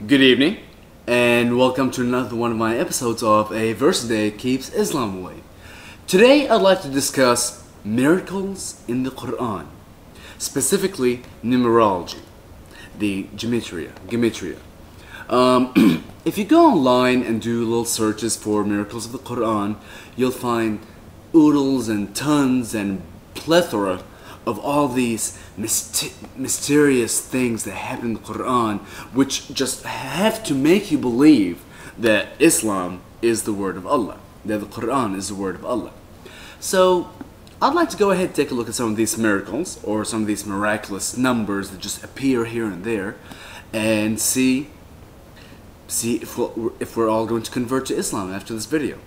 Good evening, and welcome to another one of my episodes of A Verse a Day Keeps Islam Away. Today I'd like to discuss miracles in the Quran, specifically numerology, the gematria. If you go online and do little searches for miracles of the Quran, you'll find oodles and tons and plethora of all these mysterious things that happen in the Quran, which just have to make you believe that Islam is the word of Allah, that the Quran is the word of Allah. So I'd like to go ahead and take a look at some of these miracles, or some of these miraculous numbers that just appear here and there, and see if we're all going to convert to Islam after this video.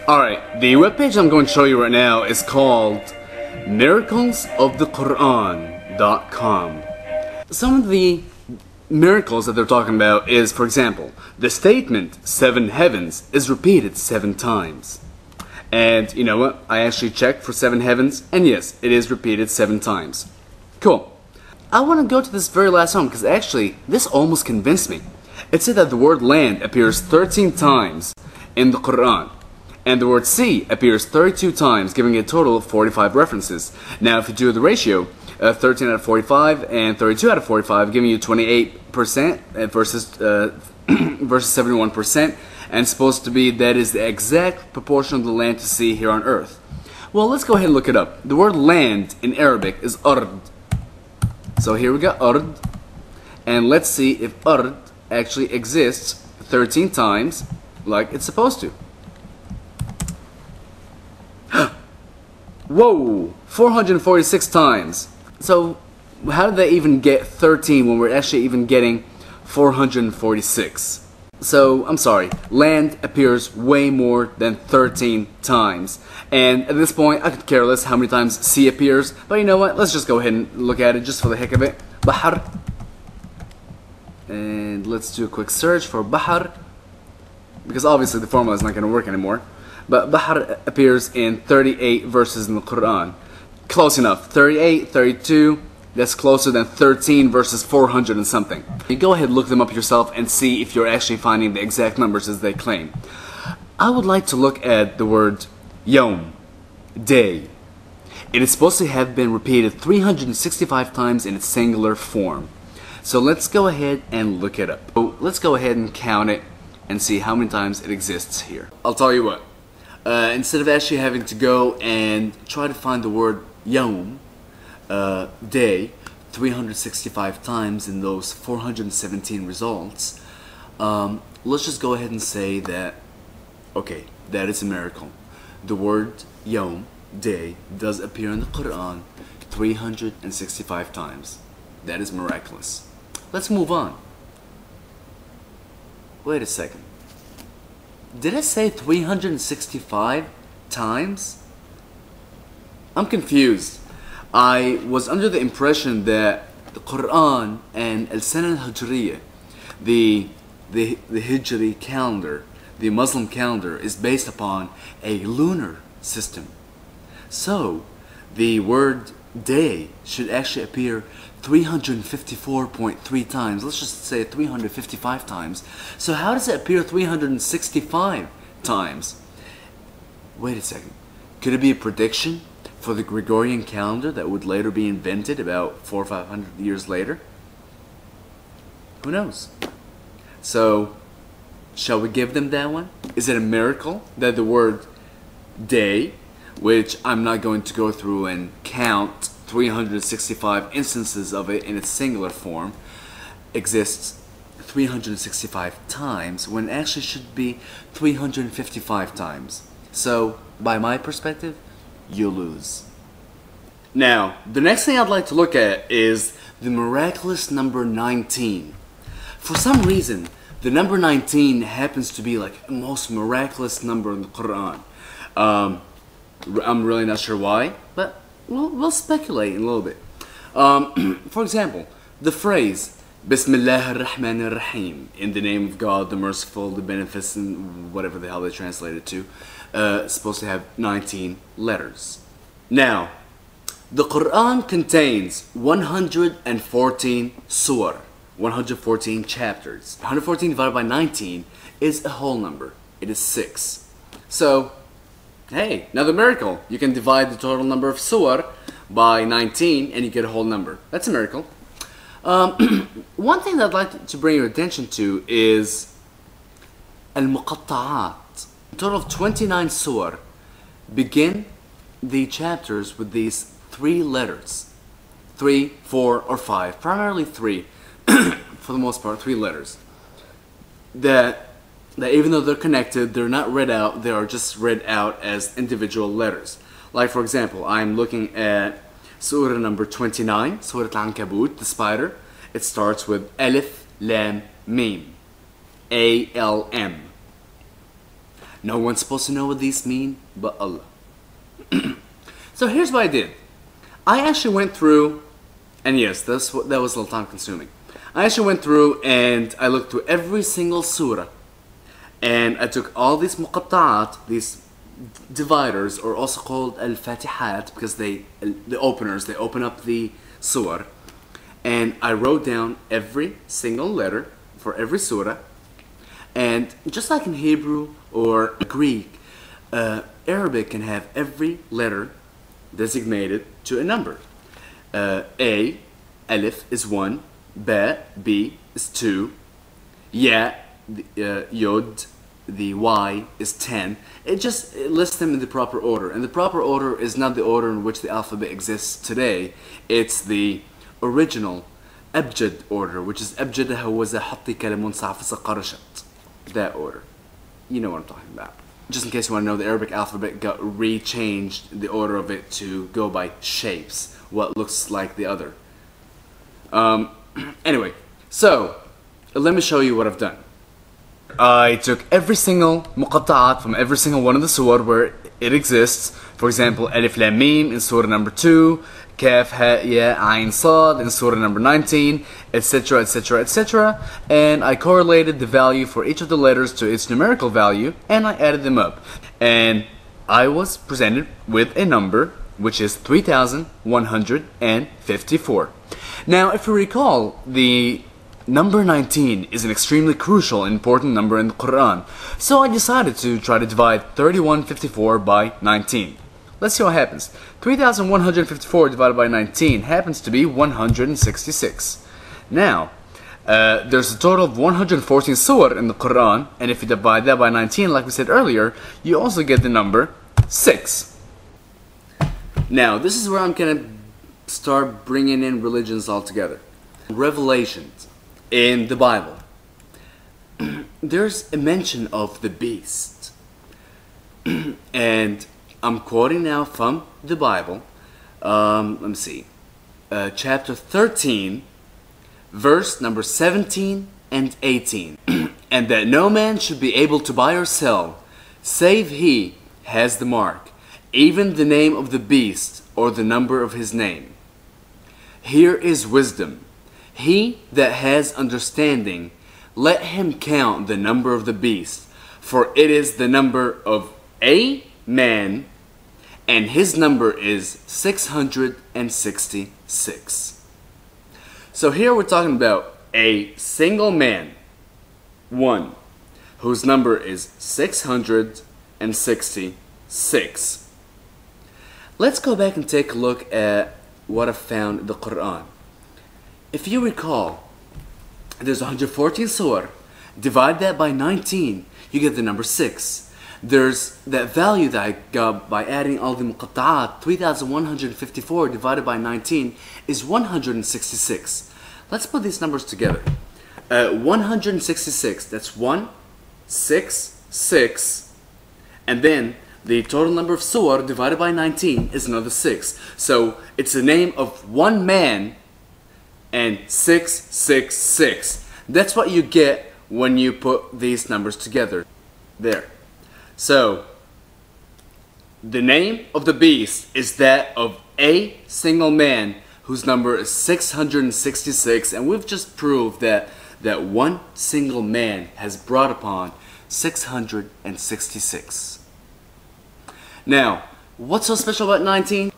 Alright, the webpage I'm going to show you right now is called miraclesofthequran.com. Some of the miracles that they're talking about is, for example, the statement 7 heavens is repeated 7 times. And you know what? I actually checked for 7 heavens, and yes, it is repeated 7 times. Cool. I want to go to this very last one because actually, this almost convinced me. It said that the word land appears 13 times in the Quran, and the word sea appears 32 times, giving a total of 45 references. Now, if you do the ratio, 13 out of 45 and 32 out of 45, giving you 28% versus 71%, and supposed to be that is the exact proportion of the land to sea here on Earth. Well, let's go ahead and look it up. The word land in Arabic is ard. So here we got ard, and let's see if ard actually exists 13 times like it's supposed to. Whoa! 446 times. So how did they even get 13 when we're actually even getting 446? So I'm sorry, land appears way more than 13 times. And at this point, I could care less how many times sea appears, but you know what? Let's just go ahead and look at it just for the heck of it. Bahar. And let's do a quick search for Bahar, because obviously the formula is not going to work anymore. But Bahar appears in 38 verses in the Quran. Close enough. 38, 32, that's closer than 13 versus 400 and something. You go ahead and look them up yourself and see if you're actually finding the exact numbers as they claim. I would like to look at the word yom, day. It is supposed to have been repeated 365 times in its singular form. So let's go ahead and look it up. So let's go ahead and count it and see how many times it exists here. I'll tell you what. Instead of actually having to go and try to find the word yom, day, 365 times in those 417 results, let's just go ahead and say that, okay, that is a miracle. The word yom, day, does appear in the Quran 365 times. That is miraculous. Let's move on. Wait a second. Did I say 365 times? I'm confused. I was under the impression that the Quran and Al-Sana al-Hijriya, the Hijri calendar, the Muslim calendar, is based upon a lunar system. So, the word day should actually appear 354.3 times. Let's just say 355 times. So how does it appear 365 times? Wait a second. Could it be a prediction for the Gregorian calendar that would later be invented about 400 or 500 years later? Who knows? So, shall we give them that one? Is it a miracle that the word day, which I'm not going to go through and count 365 instances of it in its singular form, exists 365 times when it actually should be 355 times. So, by my perspective, you lose. Now, the next thing I'd like to look at is the miraculous number 19. For some reason, the number 19 happens to be like the most miraculous number in the Quran. I'm really not sure why, but we'll speculate in a little bit. For example, the phrase Bismillah ar-Rahman ar-Rahim, in the name of God, the merciful, the beneficent, whatever the hell they translate it to, supposed to have 19 letters. Now, The Quran contains 114 surah, 114 chapters. 114 divided by 19 is a whole number. It is 6. So, hey, another miracle. You can divide the total number of surah by 19 and you get a whole number. That's a miracle. One thing that I'd like to bring your attention to is al-muqatta'at. A total of 29 surah begin the chapters with these 3 letters. 3, 4, or 5. Primarily 3. For the most part, 3 letters. That even though they're connected, they're not read out, they are just read out as individual letters. Like for example, I'm looking at Surah number 29, Surah Al-Ankabut, the spider. It starts with Alif, Lam, Mim. A-L-M. No one's supposed to know what these mean but Allah. So here's what I did. I actually went through, and yes, that was a little time consuming. I actually went through and I looked through every single surah. And I took all these muqatta'at, these dividers, or also called al-fatihat, because the openers, they open up the surah. And I wrote down every single letter for every surah. And just like in Hebrew or Greek, Arabic can have every letter designated to a number. A, Alif is 1, Ba, B is 2, Ya, Yod, the Y is 10. It lists them in the proper order. And the proper order is not the order in which the alphabet exists today. It's the original Abjad order, which is Abjadaha wa hatti kalamun sa'fasa qarashat. That order. You know what I'm talking about. Just in case you want to know, the Arabic alphabet got rechanged, the order of it, to go by shapes, what looks like the other. Anyway, so let me show you what I've done. I took every single muqatta'at from every single one of the surah where it exists. For example, Alif Lam Mim in surah number 2, Kaf Ha Ya Ain Sad in surah number 19, etc, etc, etc. And I correlated the value for each of the letters to its numerical value, and I added them up. And I was presented with a number which is 3,154. Now, if you recall, the number 19 is an extremely crucial and important number in the Quran. So I decided to try to divide 3154 by 19. Let's see what happens. 3,154 divided by 19 happens to be 166. Now, there's a total of 114 surah in the Quran, and if you divide that by 19, like we said earlier, you also get the number 6. Now, this is where I'm going to start bringing in religions altogether. Revelations in the Bible. There's a mention of the beast. And I'm quoting now from the Bible. Let me see. Chapter 13, verse number 17 and 18. And that no man should be able to buy or sell, save he has the mark, even the name of the beast or the number of his name. Here is wisdom. He that has understanding, let him count the number of the beast, for it is the number of a man, and his number is 666. So here we're talking about a single man, one, whose number is 666. Let's go back and take a look at what I found in the Quran. If you recall, there's 114 surah. Divide that by 19, you get the number 6. There's that value that I got by adding all the muqatta'at. 3,154 divided by 19 is 166. Let's put these numbers together. 166, that's 1, 6, 6, and then the total number of surah divided by 19 is another 6. So it's the name of one man and 666. That's what you get when you put these numbers together. There. So the name of the beast is that of a single man whose number is 666, and we've just proved that one single man has brought upon 666. Now, what's so special about 19?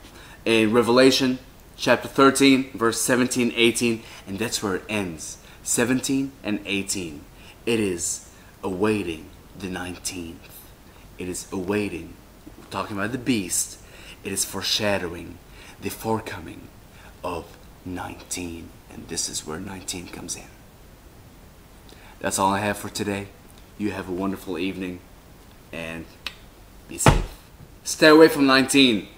in Revelation chapter 13, verse 17, 18, and that's where it ends. 17 and 18. It is awaiting the 19th. It is awaiting, talking about the beast, it is foreshadowing the forecoming of 19. And this is where 19 comes in. That's all I have for today. You have a wonderful evening and be safe. Stay away from 19.